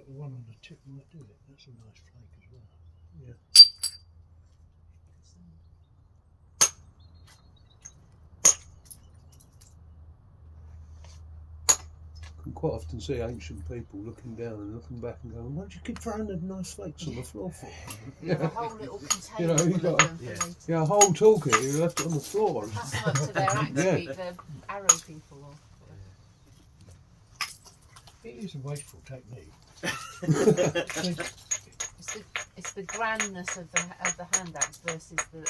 the one on the tip might do it. That's a nice flake as well. Yeah. I can quite often see ancient people looking down and looking back and going, "Why do you keep throwing the nice flakes on the floor for?" Yeah, a whole little container you full got of them. yeah, a whole toolkit. You left it on the floor. Pass them up to their axe people, the arrow people. Or It is a wasteful technique. it's the grandness of the Handaxe versus the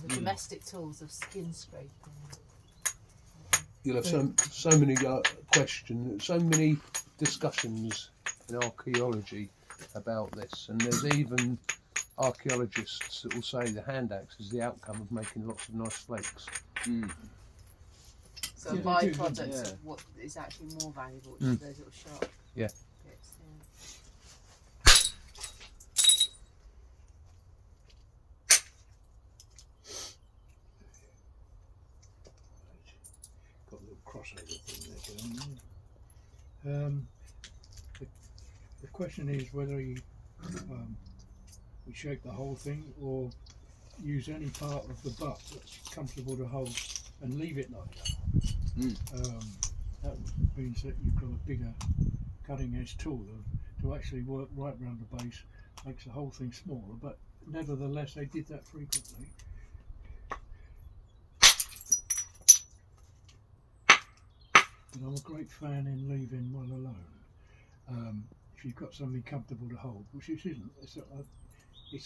domestic tools of skin scraping. You'll have so many questions, so many discussions in archaeology about this, and there's even archaeologists that will say the Handaxe is the outcome of making lots of nice flakes. So a byproduct of what is actually more valuable, which is those little sharp bits. Yeah. Got a little crossover thing there going on. The question is whether you we shape the whole thing or use any part of the butt that's comfortable to hold and leave it like that. That means that you've got a bigger cutting edge tool to actually work right round the base, makes the whole thing smaller, but nevertheless they did that frequently. But I'm a great fan in leaving one alone. If you've got something comfortable to hold, which it isn't, it's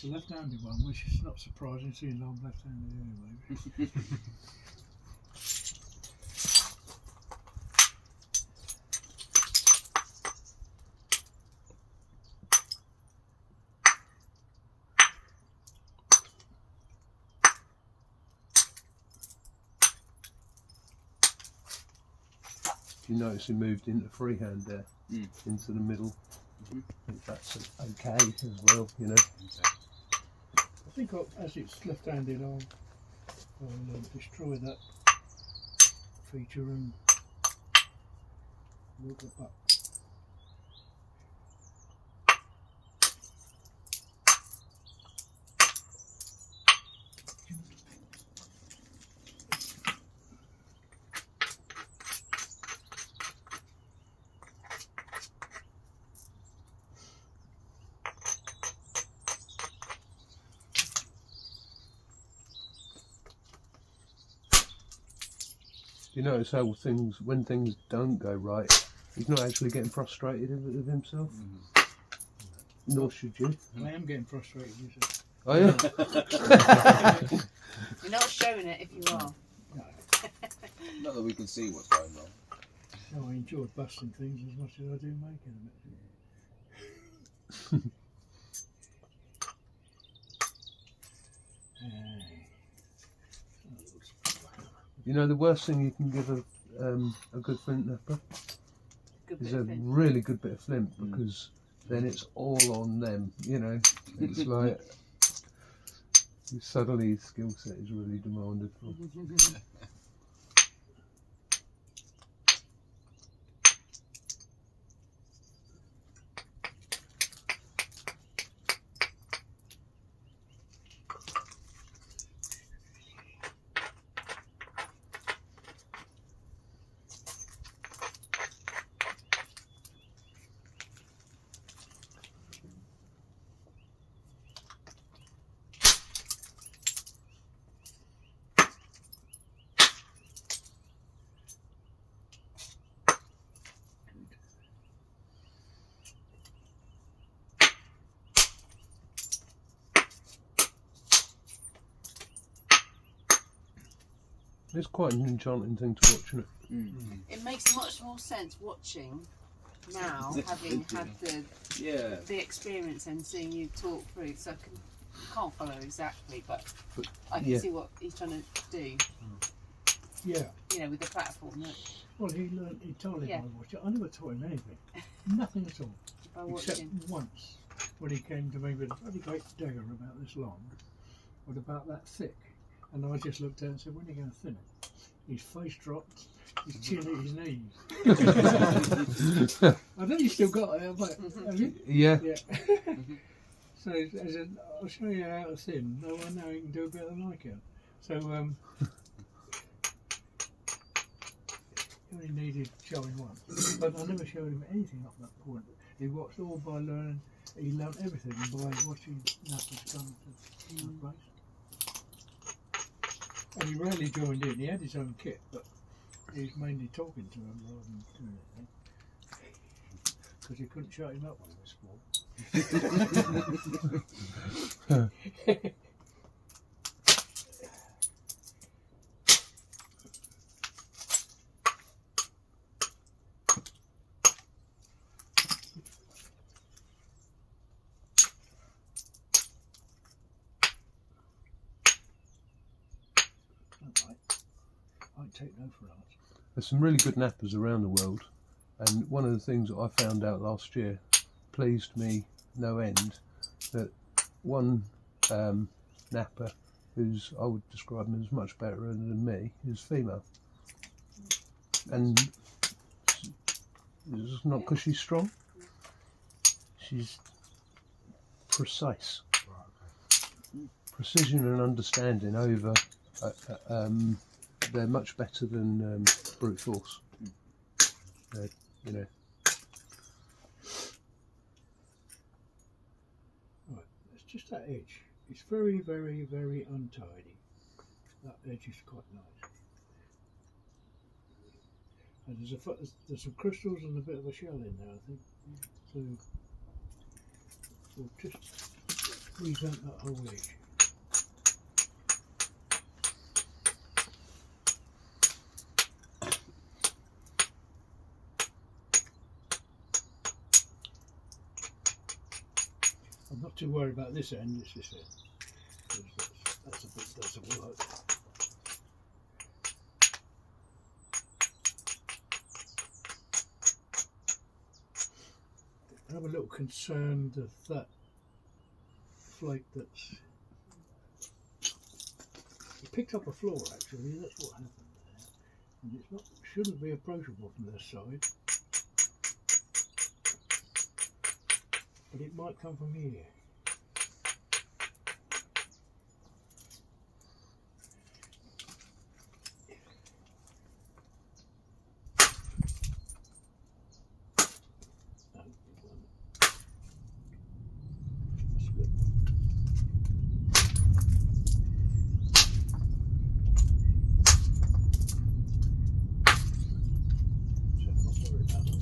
a left-handed one, which is not surprising seeing I'm left-handed anyway. You notice he moved into freehand there, into the middle. I think that's okay as well, you know. I think as it's left-handed, I'll destroy that feature and work it back. You notice how when things don't go right, he's not actually getting frustrated with himself. Nor should you. I am getting frustrated, you said. Oh yeah. You're not showing it if you are. No. Not that we can see what's going on. No, I enjoy busting things as much as I do making them. You know the worst thing you can give a good flintknapper is a really good bit of flint, because then it's all on them, you know. It's like suddenly his skill set is really demanded for. It's quite an enchanting thing to watch, isn't it? It makes much more sense watching now, having had the experience and seeing you talk through. So I can't follow exactly, but I can see what he's trying to do. Yeah. You know, with the platform. Well, he learned entirely by watching. I never taught him anything. Nothing at all. By Except watching. once, when he came to me with a bloody great dagger about this long, but about that thick. And I just looked at it and said, when are you going to thin it? His face dropped, his chin hit his knees. I know you still got it, but have you? Yeah. Yeah. So as a, I'll show you how it's thin. No one now you can do a bit of I can. So you only needed showing once, but I never showed him anything up that point. He watched all by learning. He learned everything by watching knappers come to the place. And he rarely joined in. He had his own kit, but he was mainly talking to him rather than doing anything. Because you couldn't shut him up when he was small. I won't take no for an answer. There's some really good knappers around the world, and one of the things that I found out last year pleased me no end, that one napper, who's, I would describe him as much better than me, is female. And it's not because she's strong, she's precise. Precision and understanding over, they're much better than brute force. You know. Right, it's just that edge. It's very, very, very untidy. That edge is quite nice. And there's some crystals and a bit of a shell in there, I think. So we'll just revamp that whole edge. I'm not too worried about this end, it's this end. That's a bit doesn't work. I'm a little concerned of that flake that's... He picked up a floor actually, that's what happened there. And it's not, shouldn't be approachable from this side. But it might come from here. That's good. So I'm not worried about that.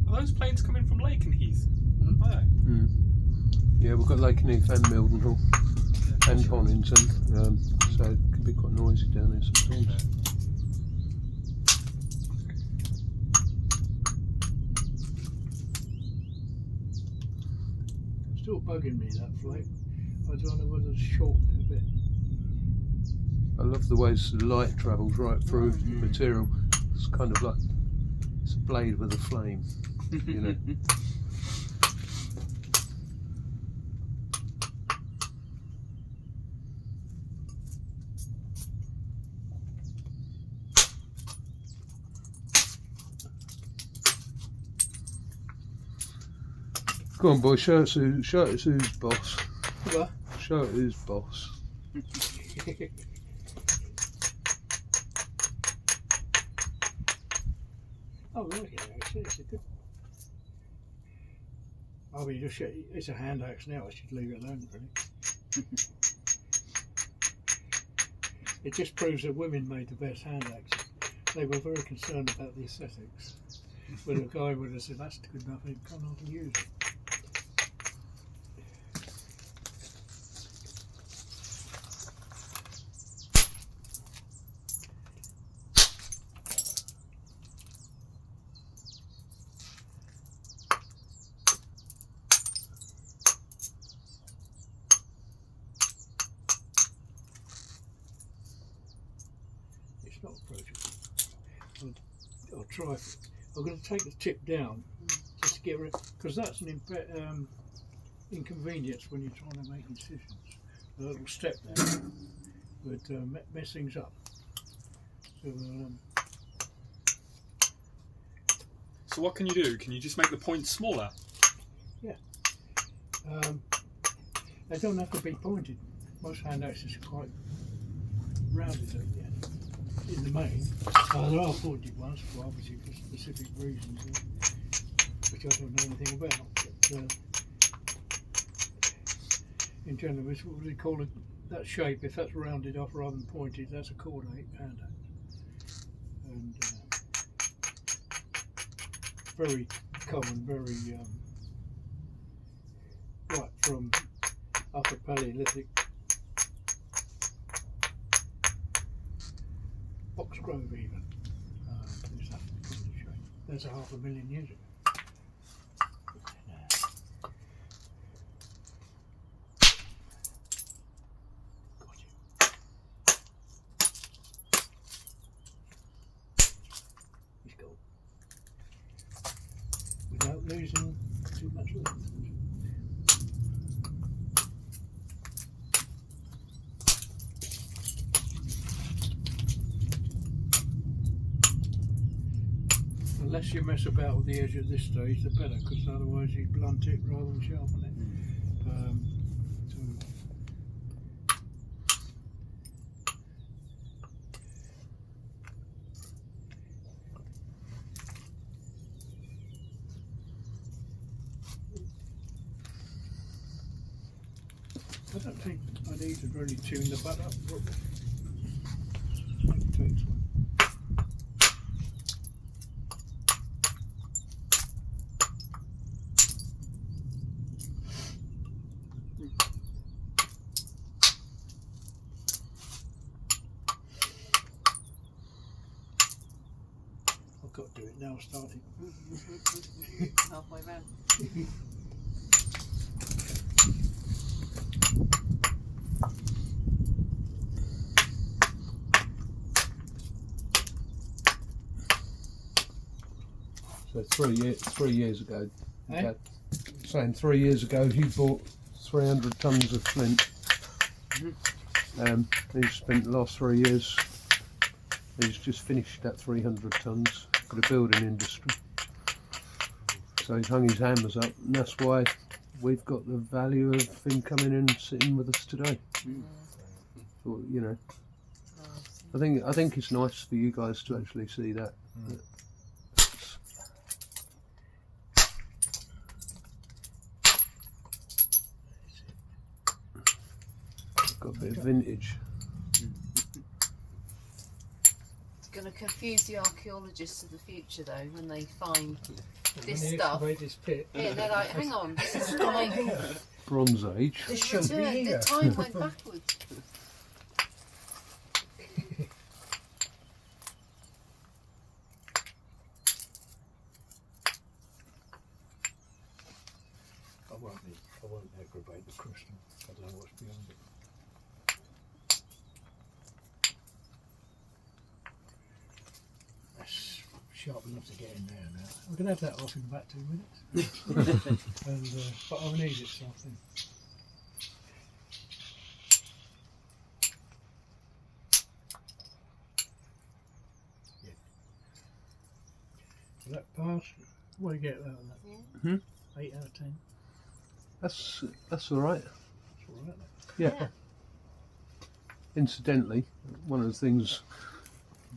Are those planes coming from Lakenheath? Are they? Mm. Yeah, we've got Lakenheath and Mildenhall and Honington, so it can be quite noisy down there sometimes. Still bugging me, that flake. I don't know whether to shorten it a bit. I love the way the light travels right through the material. It's kind of like it's a blade with a flame, you know. Go on, boy, show us who's boss. What? Show it who's boss. Oh, look at it, actually, it's a good... Oh, but you just it's a Handaxe now, I should leave it alone, really. It just proves that women made the best Handaxes. They were very concerned about the aesthetics. But a guy would have said, that's good enough, you can't hardly use it. It's not approachable. I'll try. I'm going to take the tip down just to get rid, because that's an inconvenience when you're trying to make incisions. A little step there. would mess things up. So, So what can you do? Can you just make the point smaller? they don't have to be pointed. Most hand axes are quite rounded at the end. In the main, there are pointed ones, for obviously for specific reasons, which I don't know anything about. But in general, it's what they call it. That shape, if that's rounded off rather than pointed, that's a chord hand axe. And very common, very right from upper Paleolithic, Boxgrove even. There's that kind of shape. There's 500,000 years ago. He's gone. Without losing too much length. The less you mess about with the edge at this stage, the better, because otherwise you blunt it rather than sharpen it. I don't think I need to really tune the butt up. Maybe takes one. I've got to do it now, starting. Halfway round. So 3 years ago, Eh? Dad, saying 3 years ago he bought 300 tons of flint. He's spent the last 3 years, he's just finished that 300 tons for the building industry. So he's hung his hammers up, and that's why we've got the value of him coming and sitting with us today. So, you know, I think it's nice for you guys to actually see that. Got a bit of vintage. It's going to confuse the archaeologists of the future, though, when they find When this they stuff. excavate this pit, Yeah, they're like, hang on, this is like Bronze Age. This shouldn't be here. the time went backwards. I won't aggravate the crystal. I don't know what's beyond it. That's sharp enough to get in there now. I can have that off in about 2 minutes. And, but I'll need it, so I think. Yeah. So that pass, what do you get out of that? Yeah. 8 out of 10. That's all right. That's all right. Yeah. Incidentally, one of the things,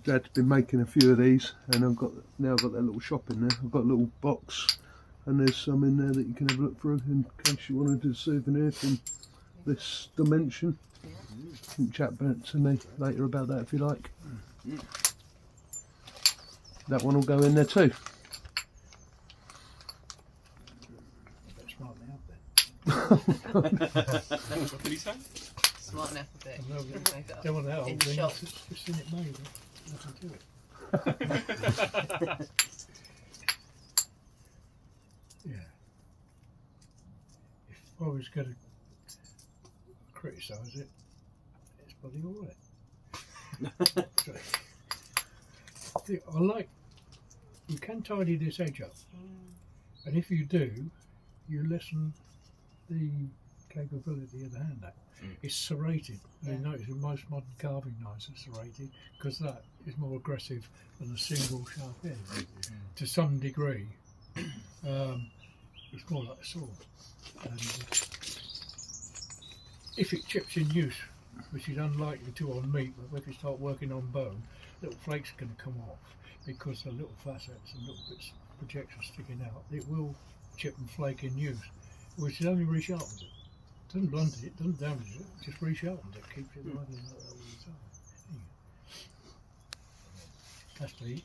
Dad's been making a few of these, and I've got that little shop in there. I've got a little box, and there's some in there that you can have a look through in case you wanted a souvenir from this dimension. Yeah. You can chat back to me later about that if you like. That one will go in there too. Better smart me up then. What did he say? Smart enough a bit. I know that- Make that Don't want that in old the thing. shop. It's in it made. Nothing to it. Yeah. If I was going to criticise it, it's bloody alright. I like, you can tidy this edge up, and if you do, you lessen the capability of the Handaxe. It's serrated. Yeah. You notice in most modern carving knives are serrated because that is more aggressive than a single sharp edge. To some degree, it's more like a sword. And if it chips in use, which is unlikely to on meat, but if you start working on bone, little flakes are going to come off because the little facets and little bits of projection sticking out. It will chip and flake in use, which only resharpens it. Doesn't blunt it, doesn't damage it, just resharpens it, keeps it running like that all the time. That's the